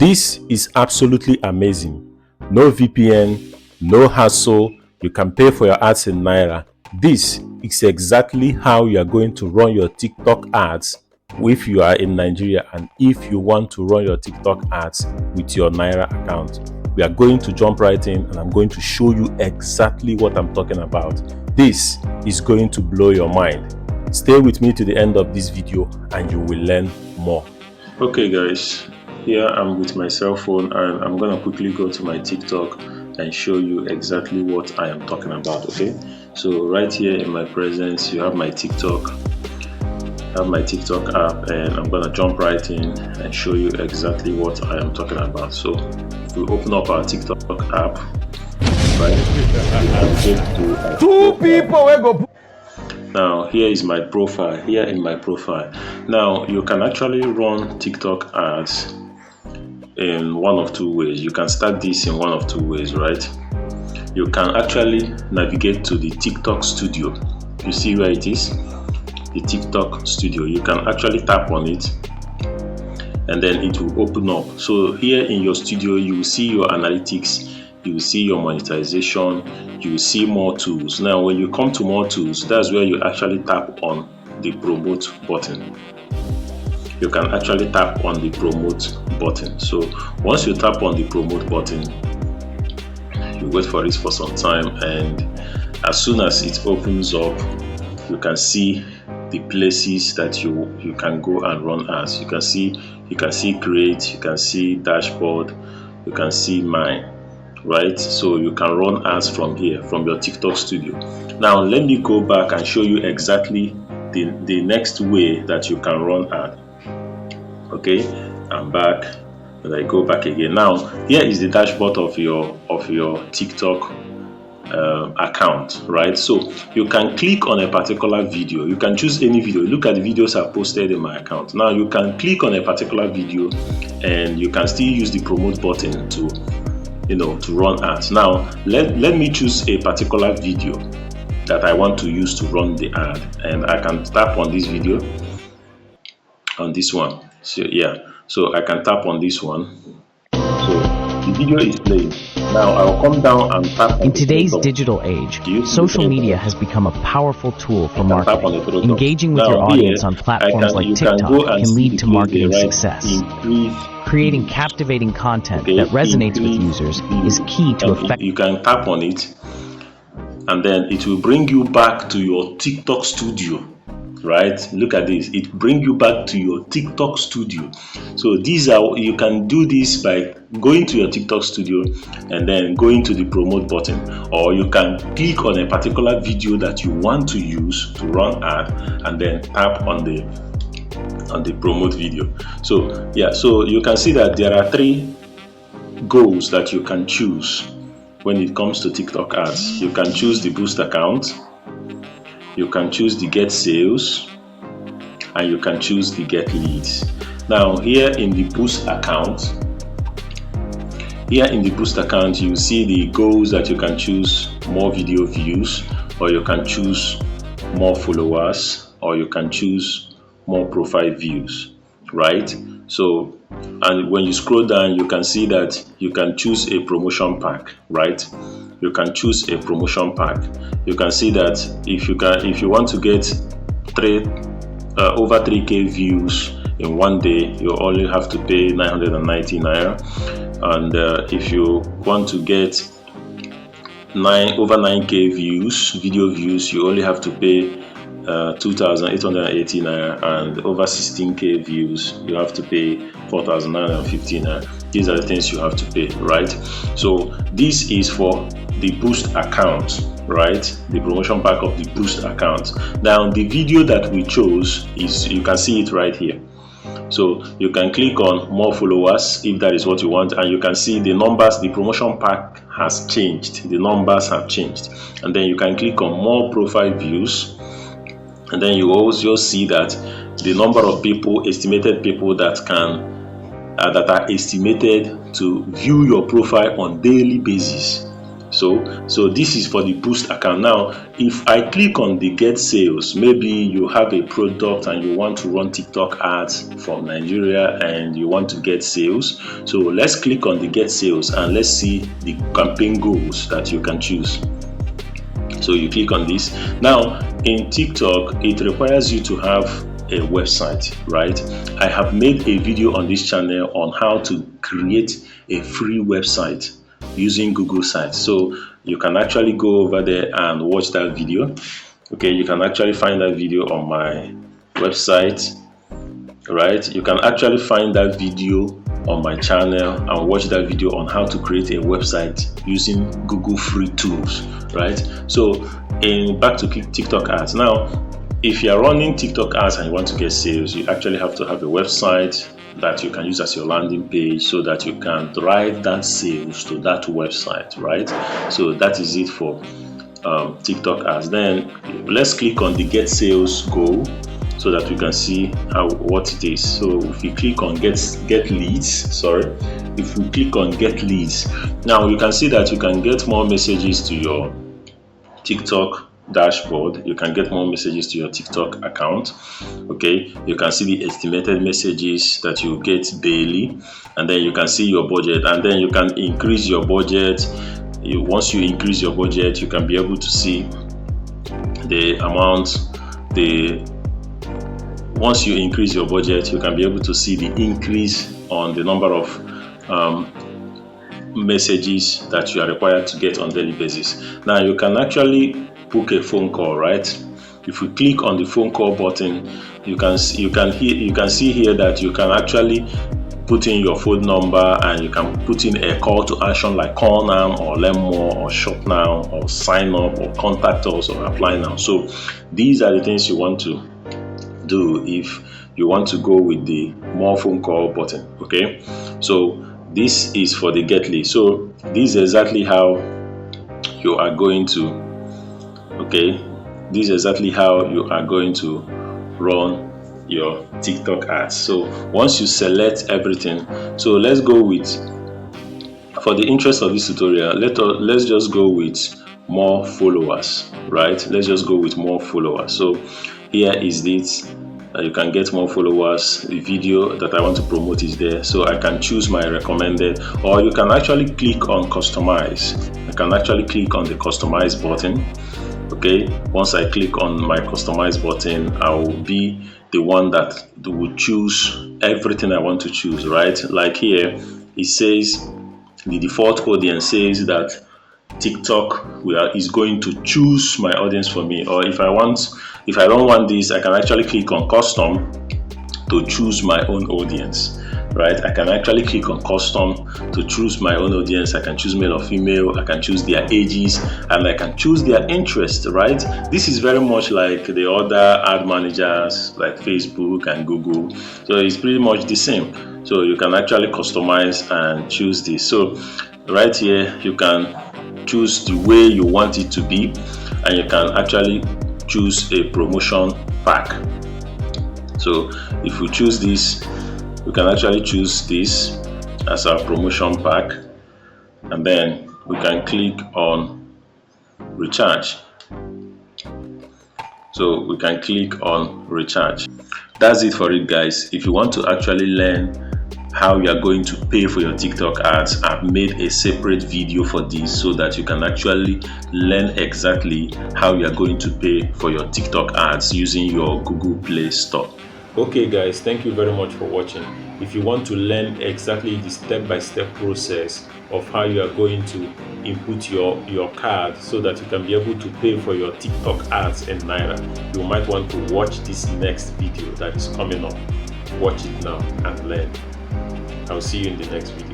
This is absolutely amazing. No VPN, no hassle. You can pay for your ads in Naira. This is exactly how you are going to run your TikTok ads if you are in Nigeria and if you want to run your TikTok ads with your Naira account. We are going to jump right in and I'm going to show you exactly what I'm talking about. This is going to blow your mind. Stay with me to the end of this video and you will learn more. Okay guys, here I'm with my cell phone and I'm gonna quickly go to my TikTok and show you exactly what I am talking about. Okay, so right here in my presence you have my TikTok, app, and I'm gonna jump right in and show you exactly what I am talking about. So if we open up our TikTok app, right, two people will go. Now here is my profile. Here in my profile, now you can actually run TikTok ads in one of two ways. You can start this in one of two ways, right? You can actually navigate to the TikTok studio. You see where it is? The TikTok studio. You can actually tap on it and then it will open up. So here in your studio you will see your analytics, you will see your monetization, you will see more tools. Now when you come to more tools, that's where you actually tap on the promote button. You can actually tap on the promote button. So once you tap on the promote button, you wait for it for some time, and as soon as it opens up, you can see the places that you can go and run ads. You can see create, you can see dashboard, you can see mine, right? So you can run ads from here, from your TikTok studio. Now let me go back and show you exactly the next way that you can run ad. Okay, I'm back and I go back again. Now here is the dashboard of your TikTok account, right? So you can click on a particular video. You can choose any video. Look at the videos I've posted in my account. Now you can click on a particular video and you can still use the promote button to run ads. Now let me choose a particular video that I want to use to run the ad, and I can tap on this video, on this one. So yeah, so I can tap on this one. So the video is playing. Now I'll come down and tap on In today's digital age, social media has become a powerful tool for marketing. Engaging with your audience on platforms like TikTok can lead to marketing success. Creating captivating content that resonates with users is key to effective. You can tap on it and then it will bring you back to your TikTok studio, right? Look at this, it brings you back to your TikTok studio. So you can do this by going to your TikTok studio and then going to the promote button, or you can click on a particular video that you want to use to run ad and then tap on the promote video. So yeah, so you can see that there are three goals that you can choose when it comes to TikTok ads. You can choose the boost account, you can choose the get sales, and you can choose the get leads. Now here in the boost account, you see the goals that you can choose: more video views, or you can choose more followers, or you can choose more profile views, right? So, and when you scroll down, you can see that you can choose a promotion pack, right? You can choose a promotion pack. You can see that if you want to get over 3k views in one day, you only have to pay 990 naira, and if you want to get over 9k views, video views, you only have to pay 2,880 naira, and over 16k views you have to pay 4,915 naira. These are the things you have to pay, right? So this is for the boost account, right? The promotion pack of the boost account. Now the video that we chose is, you can see it right here. So you can click on more followers if that is what you want, and you can see the numbers. The promotion pack has changed, the numbers have changed. And then you can click on more profile views, and then you also see that the number of estimated people that are estimated to view your profile on daily basis So this is for the boost account. Now if I click on the get sales, maybe you have a product and you want to run TikTok ads from Nigeria and you want to get sales. So let's click on the get sales and let's see the campaign goals that you can choose. So you click on this. Now in TikTok, it requires you to have a website, right? I have made a video on this channel on how to create a free website using Google Sites. So you can actually go over there and watch that video. Okay, you can actually find that video on my website, right? You can actually find that video on my channel and watch that video on how to create a website using Google free tools, right? So back to TikTok ads. Now if you are running TikTok ads and you want to get sales, you actually have to have a website that you can use as your landing page so that you can drive that sales to that website, right? So that is it for TikTok ads. Then let's click on the get sales goal so that we can see what it is. So if you click on get leads, if we click on get leads, now you can see that you can get more messages to your TikTok dashboard. You can get more messages to your TikTok account. Okay, you can see the estimated messages that you get daily, and then you can see your budget, and then you can increase your budget. Once you increase your budget, you can be able to see the amount. Once you increase your budget, you can be able to see the increase on the number of messages that you are required to get on daily basis. Now you can actually book a phone call, right? If you click on the phone call button, you can see here that you can actually put in your phone number and you can put in a call to action like call now or learn more or shop now or sign up or contact us or apply now. So these are the things you want to do if you want to go with the more phone call button. Okay, so this is for the get lead. So this is exactly how you are going to run your TikTok ads. So once you select everything, so let's go with, for the interest of this tutorial, let's just go with more followers, right? Let's just go with more followers. So here is it. You can get more followers. The video that I want to promote is there, so I can choose my recommended, or you can actually click on customize. I can actually click on the customize button. Okay, once I click on my customize button, I will be the one that will choose everything I want to choose, right? Like here it says the default audience says that TikTok is going to choose my audience for me, or if I don't want this, I can actually click on custom to choose my own audience, right? I can actually click on custom to choose my own audience. I can choose male or female, I can choose their ages, and I can choose their interest, right? This is very much like the other ad managers like Facebook and Google, so it's pretty much the same. So you can actually customize and choose this. So right here you can choose the way you want it to be, and you can actually choose a promotion pack. So if we choose this, we can actually choose this as our promotion pack, and then we can click on recharge. So we can click on recharge. That's it for it, guys. If you want to actually learn how you are going to pay for your TikTok ads, I've made a separate video for this so that you can actually learn exactly how you are going to pay for your TikTok ads using your Google Play Store. Okay guys, thank you very much for watching. If you want to learn exactly the step-by-step process of how you are going to input your card so that you can be able to pay for your TikTok ads in Naira, you might want to watch this next video that is coming up. Watch it now and learn. I'll see you in the next video.